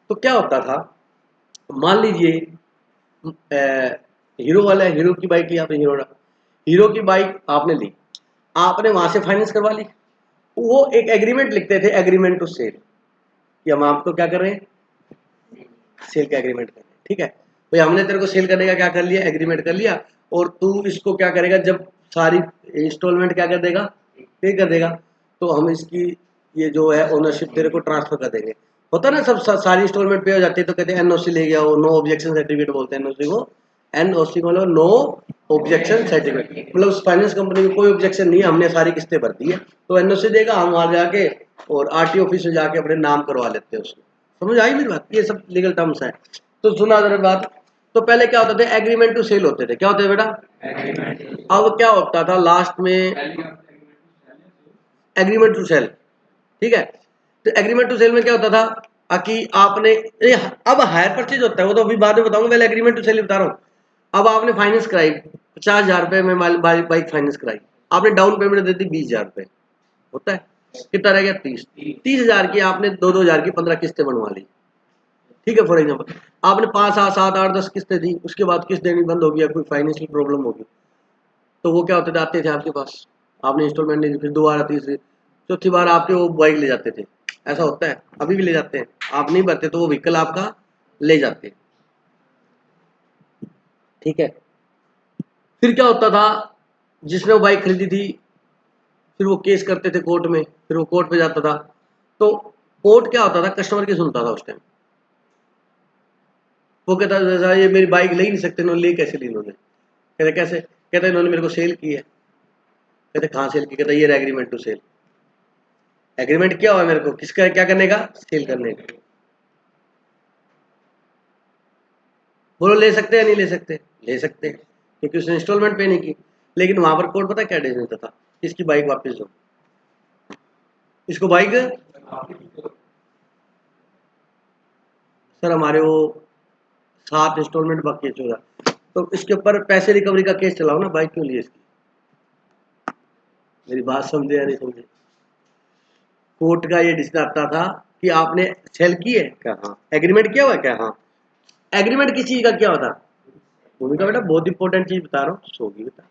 तो क्या होता था, मान लीजिए हीरो वाला, हीरो की बाइक ली आपने, हीरो की बाइक आपने ली, आपने वहां से फाइनेंस करवा ली, वो एक एग्रीमेंट लिखते थे, एग्रीमेंट टू सेल, कि हम आपको क्या कर रहे हैं, सेल का एग्रीमेंट कर रहे हैं। ठीक है भाई, हमने तेरे को सेल करने का क्या कर लिया, एग्रीमेंट कर लिया, और तू इसको क्या करेगा, जब सारी इंस्टॉलमेंट क्या कर देगा, पे कर देगा, तो हम इसकी ये जो है ओनरशिप तेरे को ट्रांसफर कर देंगे। होता ना, सब सारी इंस्टॉलमेंट पे हो जाती है तो कहते हैं एनओसी ले गया, वो नो ऑब्जेक्शन सर्टिफिकेट बोलते हैं एनओसी को। एनओसी को नो ऑब्जेक्शन सर्टिफिकेट, मतलब उस फाइनेंस कंपनी को कोई ऑब्जेक्शन नहीं है, हमने सारी किस्तें भर दी है, तो एनओसी देगा, हम वहां जाके और आरटी ऑफिस में जाके अपने नाम करवा लेते हैं उसको। समझ आई मेरी बात? ये सब लीगल टर्म्स हैं। तो सुना जरा बात, तो पहले क्या होता था, एग्रीमेंट टू सेल होते थे। क्या होते थे बेटा? अब क्या होता था लास्ट में, एग्रीमेंट टू सेल। ठीक है, तो एग्रीमेंट टू सेल में क्या होता था कि आपने अब हायर परचेज होता है, वो तो अभी बाद में बताऊंगा, पहले एग्रीमेंट टू सेल बता रहा हूँ। अब आपने फाइनेंस कराई 50,000 रुपए में, बाइक फाइनेंस कराई, आपने डाउन पेमेंट दे दी 20,000 रुपए, होता है कितना रह गया, 30,000 की आपने 2-2 हजार की 15 किस्तें बनवा ली। ठीक है, फॉर एग्जाम्पल आपने 5, 7, 7, 8, 10 किस्तें दी, उसके बाद किस्त देनी बंद हो गया, कोई फाइनेंशियल प्रॉब्लम होगी, तो वो क्या होते थे, आते थे आपके पास, आपने इंस्टॉलमेंट नहीं दी, फिर दोबारा तीसरी चौथी बार आपके वो बाइक ले जाते थे। ऐसा होता है, अभी भी ले जाते हैं, आप नहीं भरते तो वो व्हीकल आपका ले जाते हैं। ठीक है, फिर क्या होता था, जिसने वो बाइक खरीदी थी, फिर वो केस करते थे कोर्ट में, फिर वो कोर्ट पे जाता था, तो कोर्ट क्या होता था, कस्टमर की सुनता था उस टाइम। वो कहता था ये मेरी बाइक ले ही नहीं सकते, इन्होंने ले कैसे ली, इन्होंने, कहते कैसे, कहते इन्होंने मेरे को सेल की है, कहते कहाँ सेल की, कहता ये एग्रीमेंट टू सेल। एग्रीमेंट क्या हुआ मेरे को, किसका, क्या करने का, सेल करने का। बोलो ले सकते हैं या नहीं ले सकते? ले सकते हैं, क्योंकि उसने इंस्टॉलमेंट पे नहीं की। लेकिन वहां पर कोर्ट पता क्या डिसीजन देता था, इसकी बाइक वापस दो, इसको बाइक, सर हमारे वो 7 इंस्टॉलमेंट बाकी है, 14, तो इसके ऊपर पैसे रिकवरी का केस चलाओ ना, बाइक क्यों लिए इसकी। मेरी बात समझे या नहीं समझे? कोर्ट का ये डिसीजन आता था कि आपने सेल की है क्या, हाँ, एग्रीमेंट किया हुआ है क्या, हाँ। एग्रीमेंट किस चीज का क्या होता, भूमिका बेटा बहुत इंपॉर्टेंट चीज बता रहा हूँ, सोगी बेटा।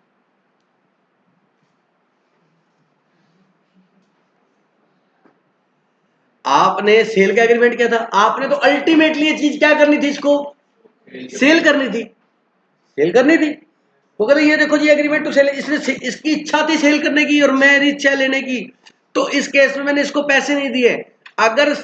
आपने सेल का एग्रीमेंट किया था, आपने तो अल्टीमेटली ये चीज क्या करनी थी, इसको सेल करनी थी, सेल करनी थी। वो कहते ये देखो जी एग्रीमेंट टू सेल, इसने इसकी इच्छा थी सेल करने की और मेरी इच्छा लेने की, तो इस केस में मैंने इसको पैसे नहीं दिए। अगर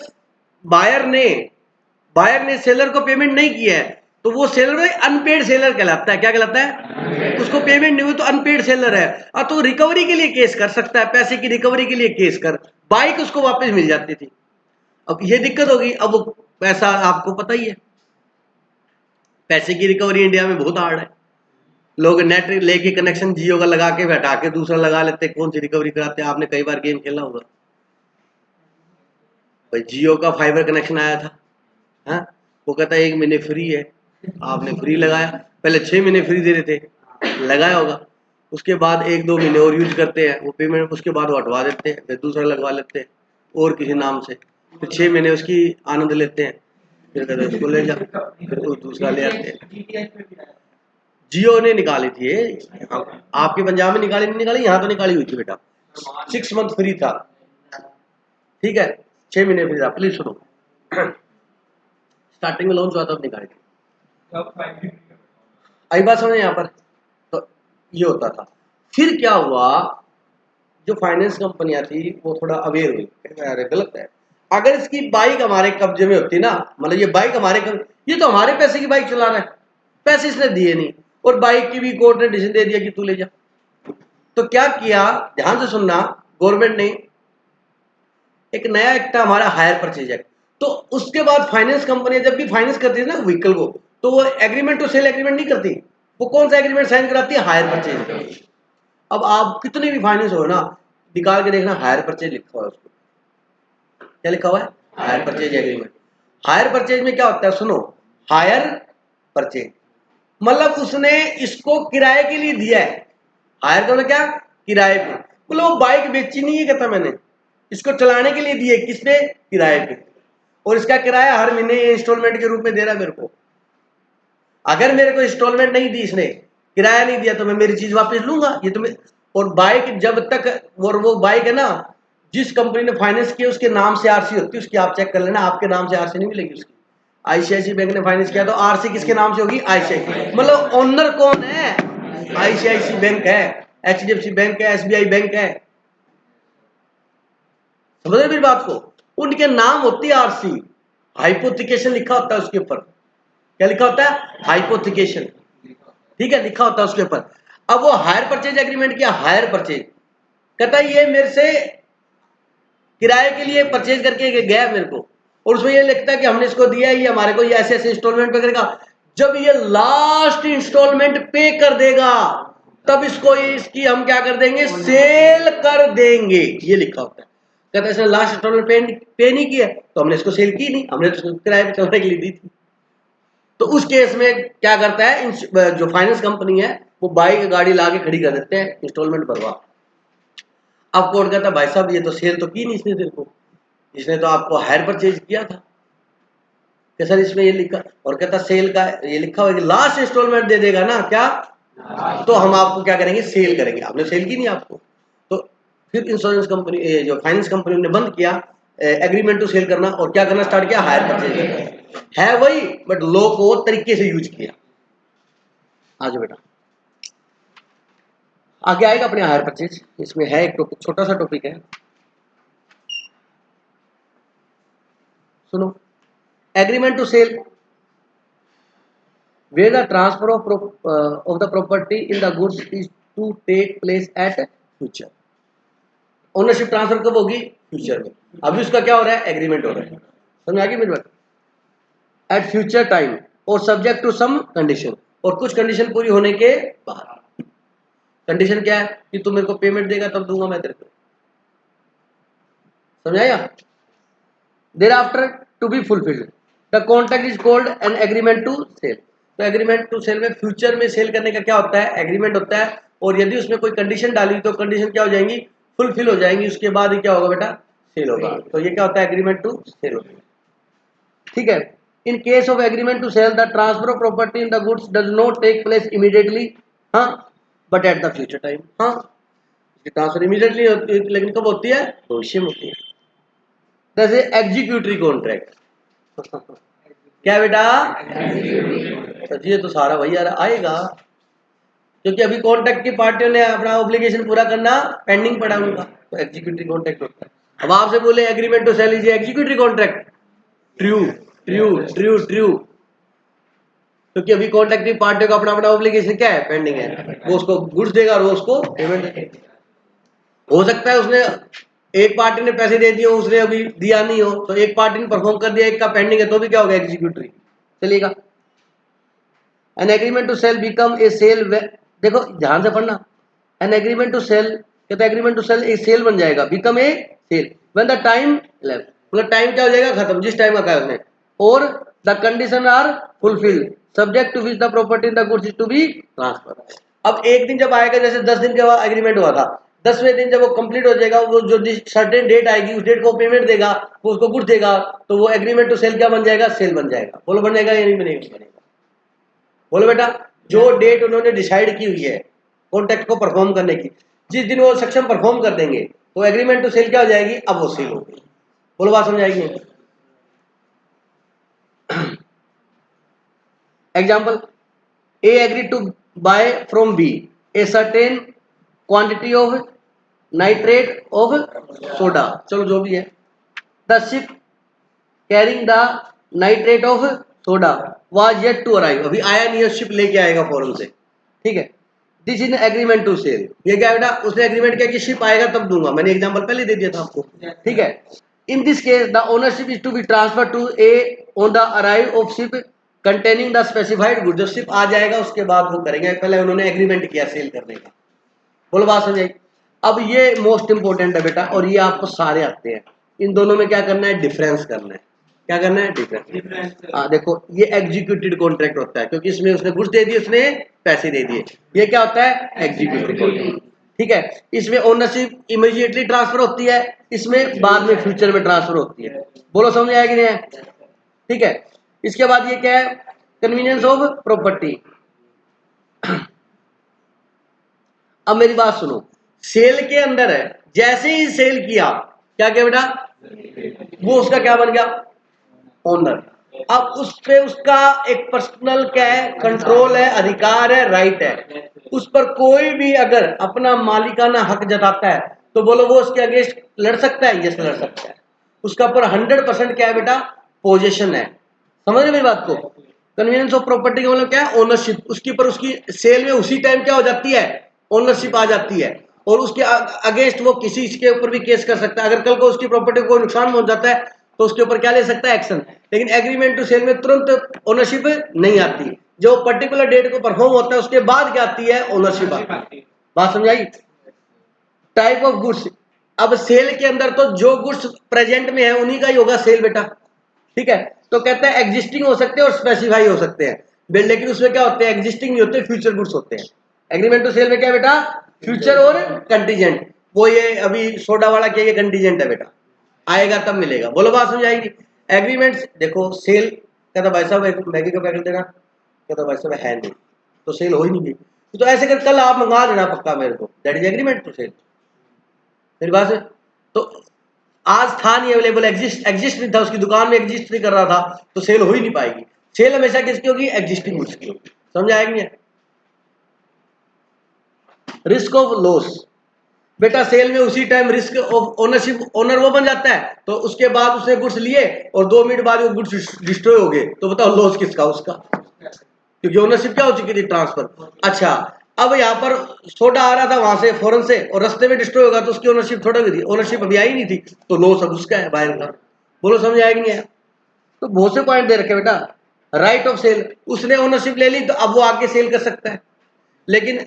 बायर ने सेलर को पेमेंट नहीं किया है, तो वो सेलर अनपेड सेलर कहलाता है। क्या कहलाता है? उसको पेमेंट नहीं हुई तो अनपेड सेलर है। और तो रिकवरी के लिए केस कर सकता है, पैसे की रिकवरी के लिए केस कर, बाइक उसको वापस मिल जाती थी। अब ये दिक्कत होगी, अब वो पैसा आपको पता ही है, पैसे की रिकवरी इंडिया में बहुत हार्ड है। लोग नेट लेके कनेक्शन जियो का लगा के हटा के दूसरा लगा लेते, कौन सी रिकवरी कराते हैं। आपने कई बार गेम खेला होगा भाई, जियो का फाइबर कनेक्शन आया था, हाँ, वो कहता है 1 महीने फ्री है, आपने फ्री लगाया, पहले 6 महीने फ्री दे रहे थे, लगाया होगा, उसके बाद 1-2 महीने और यूज करते हैं वो पेमेंट, उसके बाद वो हटवा देते हैं, फिर दूसरा लगवा लेते हैं और किसी नाम से, फिर 6 महीने उसकी आनंद लेते हैं, फिर कहते हैं उसको ले जा, फिर वो दूसरा ले आते हैं। जियो ने निकाली थी ये, आपके पंजाब में निकाली नहीं निकाली, यहाँ तो निकाली हुई थी बेटा, 6 मंथ फ्री था, ठीक है, 6 महीने फिर आप प्लीज सुनो। स्टार्टिंग में लॉन्च हुआ था अपनी गाड़ी, आई बात समझ यहाँ पर। तो ये होता था। फिर क्या हुआ, जो फाइनेंस कंपनियां थी वो थोड़ा अवेयर हुई, अरे गलत है, अगर इसकी बाइक हमारे कब्जे में होती ना, मतलब ये बाइक हमारे ये तो हमारे पैसे की बाइक चला रहा है, पैसे इसने दिए नहीं, और बाइक की भी कोर्ट ने डिसीजन दे दिया कि तू ले जा। तो क्या किया, ध्यान से सुनना, गवर्नमेंट ने एक नया एक्ट था हमारा, हायर परचेज एक्ट। तो उसके बाद फाइनेंस कंपनी जब भी फाइनेंस करती है ना व्हीकल को, तो वो एग्रीमेंट टू सेल एग्रीमेंट नहीं करती, वो कौन सा एग्रीमेंट साइन कराती है, हायर परचेज। अब आप कितने भी फाइनेंस हो ना, निकाल के देखना हायर परचेज लिखा हुआ है, उसको क्या लिखा हुआ है, hire purchase agreement. Hire purchase में क्या होता है, सुनो, हायर परचेज मतलब उसने इसको किराए के लिए दिया है। हायर का मतलब क्या, किराए पे, बोले वो बाइक बेची नहीं है, कहता मैंने इसको चलाने के लिए दी है, किस पे, किराए पे, और इसका किराया हर महीने इंस्टॉलमेंट के रूप में दे रहा है मेरे को। अगर मेरे को इंस्टॉलमेंट नहीं दी, इसने किराया नहीं दिया, तो मैं मेरी चीज वापस लूंगा, ये तो मैं। और बाइक जब तक, और वो बाइक है ना, जिस कंपनी ने फाइनेंस किया उसके नाम से आरसी होती है उसकी, आप चेक कर लेना, आपके नाम से आरसी नहीं मिलेगी उसकी। आईसीआईसी बैंक ने फाइनेंस किया तो आरसी किसके नाम से होगी, आईसीआईसी, मतलब ओनर कौन है, आईसीआईसी बैंक है, एचडीएफसी बैंक है, एसबीआई बैंक है, समझ रहे मेरी बात को, उनके नाम होती है आरसी, हाइपोथिकेशन लिखा होता है उसके ऊपर, क्या लिखा होता है, हाइपोथिकेशन, ठीक है, लिखा होता है उसके ऊपर। अब वो हायर परचेज एग्रीमेंट किया, हायर परचेज, कहता है ये मेरे से किराए के लिए परचेज करके गया मेरे को, और उसमें ये लिखता है कि हमने इसको दिया है, ये हमारे को ये ऐसे ऐसे इंस्टॉलमेंट पे करेगा, जब ये लास्ट इंस्टॉलमेंट पे कर देगा तब इसको इसकी हम क्या कर देंगे, सेल कर देंगे, ये लिखा होता है। कहता है इसने लास्ट इंस्टॉलमेंट पे नहीं किया तो हमने इसको सेल की नहीं, हमने तो किराए पे चलने के लिए दी थी। तो उस केस में क्या करता है, जो फाइनेंस कंपनी है वो बाइक गाड़ी ला के खड़ी कर देते हैं, इंस्टॉलमेंट भरवा। अब कोर्ट कहता भाई साहब ये तो सेल तो की नहीं इसने तेरे को, इसने तो आपको हायर परचेज किया था कि सर इसमें ये लिखा, और कहता सेल का ये लिखा हुआ है कि लास्ट इंस्टॉलमेंट दे देगा ना क्या, तो हम आपको क्या करेंगे, सेल करेंगे, आपने सेल की नहीं आपको। तो फिर इंश्योरेंस कंपनी, जो फाइनेंस कंपनी ने बंद किया एग्रीमेंट टू सेल करना, और क्या करना स्टार्ट किया, हायर परचेज करना, है वही बट लॉ को तरीके से यूज किया। आज बेटा आगे आएगा अपने हायर परचेज, इसमें है एक टॉपिक, छोटा सा टॉपिक है, सुनो। Agreement to sale, where the transfer of the property in the goods is to take place at future। Ownership transfer कब होगी, फ्यूचर में। अभी उसका क्या हो रहा है, एग्रीमेंट हो रहा है, समझ आ गई मेरी बात, एट फ्यूचर टाइम और सब्जेक्ट टू सम कंडीशन, और कुछ कंडीशन पूरी होने के बाद। कंडीशन क्या है कि तू मेरे को पेमेंट देगा तब दूंगा मैं तेरे को, समझाया। There after to be fulfilled the contract is called an agreement to sale. तो एग्रीमेंट टू सेल में फ्यूचर में सेल करने का क्या होता है, एग्रीमेंट होता है, और यदि उसमें कोई कंडीशन डाली तो कंडीशन क्या हो जाएंगी, फुलफिल हो जाएंगी, उसके बाद ही क्या होगा बेटा, सेल होगा। तो ये क्या होता है, एग्रीमेंट टू सेल होता है, ठीक है। In case of agreement to sell the transfer of property in the goods does not take place immediately, हाँ, but at the future time, हाँ, ट्रांसफर इमीडिएटली होती है लेकिन कब होती है, भविष्य में होती है। जैसे एग्जीक्यूटरी कॉन्ट्रैक्ट, क्या बेटा, तो ये तो सारा वही आएगा, क्योंकि अभी कॉन्ट्रैक्ट की पार्टियों ने अपना ऑब्लिगेशन पूरा करना पेंडिंग पड़ा उनका, तो एग्जीक्यूटिव कॉन्ट्रैक्ट होता है। अब आपसे बोले agreement to sale is executive contract, true true true true, क्योंकि अभी कॉन्ट्रैक्टिव पार्टियों का अपना अपना ऑब्लिगेशन क्या है, पेंडिंग है, वो उसको गुड्स देगा और वो उसको पेमेंट देगा। हो सकता है उसने एक पार्टी ने पैसे दे दिए उसने अभी दिया नहीं हो, तो एक पार्टी ने परफॉर्म कर दिया, एक का पेंडिंग है, तो भी क्या होगा, एग्जीक्यूटरी चलेगा। An agreement to sale become a sale, देखो ध्यान से पढ़ना, एन एग्रीमेंट टू सेल, कहते एग्रीमेंट टू सेल एक सेल बन जाएगा, become a sale when the time left, मतलब टाइम क्या हो जाएगा, खत्म, जिस टाइम का कहा उसने, और the condition are fulfil subject to which the property in the goods is to be transfer. अब एक दिन जब आएगा, जैसे 10 दिन का एग्रीमेंट हुआ था, 10वें दिन जब वो कंप्लीट हो जाएगा, वो जो सर्टेन डेट आएगी उस डेट को पेमेंट देगा, वो उसको गुड्स देगा, तो वो एग्रीमेंट टू सेल क्या बन जाएगा, सेल बन जाएगा। बोलो बन जाएगा या नहीं बनेगा, बोलो बेटा, जो डेट उन्होंने डिसाइड की हुई है कॉन्ट्रैक्ट को परफॉर्म करने की, जिस दिन वो सक्षम परफॉर्म कर देंगे तो एग्रीमेंट टू सेल क्या हो जाएगी, अब वो सेल होगी। बोलो बात समझ आएगी। Example, A agree to buy from B a certain quantity of nitrate of soda, चलो जो भी है। The ship carrying the nitrate of soda was yet to arrive, अभी आया नहीं है, शिप लेके आएगा फॉरन से, ठीक है। This is agreement to sale, ये क्या बेटा, उसने एग्रीमेंट किया कि शिप आएगा तब दूंगा, मैंने एग्जांपल पहले दे दिया था आपको, ठीक है। In this case the ownership is to be transfer to A on the arrive of ship containing the specified good, जो शिप आ जाएगा उसके बाद वो करेंगे, पहले उन्होंने एग्रीमेंट किया सेल करने का। बोलो बात समझ आई। अब ये मोस्ट इंपॉर्टेंट है बेटा, और ये आपको सारे आते हैं। इन दोनों में क्या करना है, डिफरेंस करना है। क्या करना है, डिफरेंस। हाँ देखो, ये एग्जीक्यूटेड कॉन्ट्रैक्ट होता है, क्योंकि इसमें उसने गुड्स दे दिए, उसने पैसे दे दिए। ये क्या होता है, एग्जीक्यूटेड कॉन्ट्रैक्ट, ठीक है। इसमें ओनरशिप इमीडिएटली ट्रांसफर होती है, इसमें बाद में फ्यूचर में ट्रांसफर होती है। बोलो समझ आएगी नहीं, ठीक है। इसके बाद ये क्या है, कन्वीनियंस ऑफ प्रॉपर्टी। अब मेरी बात सुनो, सेल के अंदर है, जैसे ही सेल किया, क्या किया बेटा, वो उसका क्या बन गया, ओनर। अब उस पे उसका एक पर्सनल क्या है, कंट्रोल है, अधिकार है, राइट है। उस पर कोई भी अगर अपना मालिकाना हक जताता है तो बोलो वो उसके अगेंस्ट लड़ सकता है, यस लड़ सकता है। उसका पर 100% क्या है बेटा, पोजीशन है। समझ रहे मेरी बात को। कन्वीनियंस ऑफ प्रॉपर्टी का मतलब क्या है, ओनरशिप। उसके ऊपर उसकी सेल में उसी टाइम क्या हो जाती है, ओनरशिप आ जाती है, और उसके अगेंस्ट वो किसी के ऊपर भी केस कर सकता है। अगर कल को उसकी प्रॉपर्टी को कोई नुकसान पहुंच जाता है तो उसके ऊपर क्या ले सकता है, एक्शन। लेकिन एग्रीमेंट टू सेल में तुरंत ओनरशिप नहीं आती, जो पर्टिकुलर डेट को परफॉर्म होता है उसके बाद क्या आती है, ओनरशिप आती है। बात समझाई। टाइप ऑफ गुड्स, अब सेल के अंदर तो जो गुड्स प्रेजेंट में है उन्हीं का ही होगा सेल बेटा, ठीक है। तो कहते हैं एग्जिस्टिंग हो सकते हैं और स्पेसिफाई हो सकते हैं, लेकिन उसमें क्या होते हैं, एग्जिस्टिंग नहीं होते, फ्यूचर गुड्स होते हैं। एग्रीमेंट टू सेल में क्या बेटा, फ्यूचर और कंटीजेंट। वो ये अभी सोडा वाला क्या, ये कंटीजेंट है बेटा, आएगा तब मिलेगा। बोलो बात समझ आएगी। एग्रीमेंट्स देखो, सेल कहता भाई साहब एक मैगी का पैकेट देना, कहता भाई साहब है नहीं, तो सेल हो ही नहीं गई। तो ऐसे कर कल आप मंगा देना पक्का मेरे को, that is agreement to sale. मेरी बात है। तो आज था नहीं अवेलेबल, एग्जिस्ट नहीं था, उसकी दुकान में एग्जिस्ट नहीं कर रहा था, तो सेल हो ही नहीं पाएगी। सेल हमेशा किसकी होगी, एग्जिस्टिंग गुड्स की होगी। समझ आएगी। रिस्क ऑफ लॉस, बेटा सेल में उसी time risk of ownership, owner वो बन जाता है, तो उसके बाद उसने गुड्स लिए और 2 मिनट बाद वो गुड्स डिस्ट्रॉय हो गए, तो बताओ लॉस किसका, उसका, क्योंकि ओनरशिप क्या हो चुकी थी, ट्रांसफर। अच्छा, अब यहाँ पर सोडा आ रहा था वहां से फॉरन से और रास्ते में डिस्ट्रॉय होगा, तो उसकी ओनरशिप थोड़ा भी थी, ओनरशिप अभी आई नहीं थी, तो लॉस अब उसका है, बाहर का। बोलो समझ आएगी नहीं है। तो बहुत से पॉइंट दे रखे बेटा। राइट ऑफ सेल, उसने ओनरशिप ले ली तो अब वो आगे सेल कर सकता है, लेकिन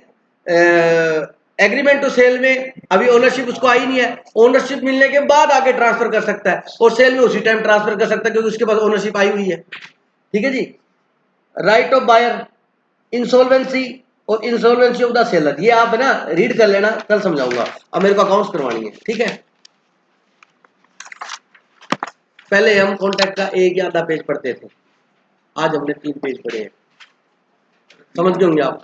एग्रीमेंट टू सेल में अभी ओनरशिप उसको आई नहीं है, ओनरशिप मिलने के बाद आगे ट्रांसफर कर सकता है, और सेल में उसी टाइम ट्रांसफर कर सकता है क्योंकि उसके पास ओनरशिप आई हुई है, ठीक है जी। राइट ऑफ बायर, इंसॉल्वेंसी और इंसॉल्वेंसी ऑफ द सेलर, ये आप है ना रीड कर लेना, कल समझाऊंगा। अब मेरे को अकाउंट्स करवानी है, ठीक है। पहले हम कॉन्ट्रैक्ट का एक या आधा पेज पढ़ते थे, आज हमने 3 पेज पढ़े हैं। समझ गए होंगे आप।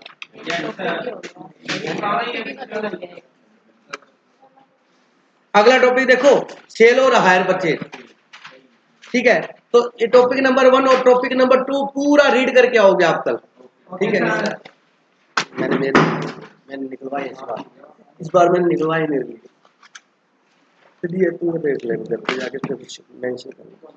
अगला टॉपिक देखो, सेल और हायर परचेज, ठीक है। तो ये टॉपिक नंबर 1 और टॉपिक नंबर 2 पूरा रीड करके आओगे आप कल, ठीक है। मैंने निकलवाई इस बार मैंने निकलवाई नहीं, चलिए पूरा देख लेंगे, जाके मेंशन करूंगा।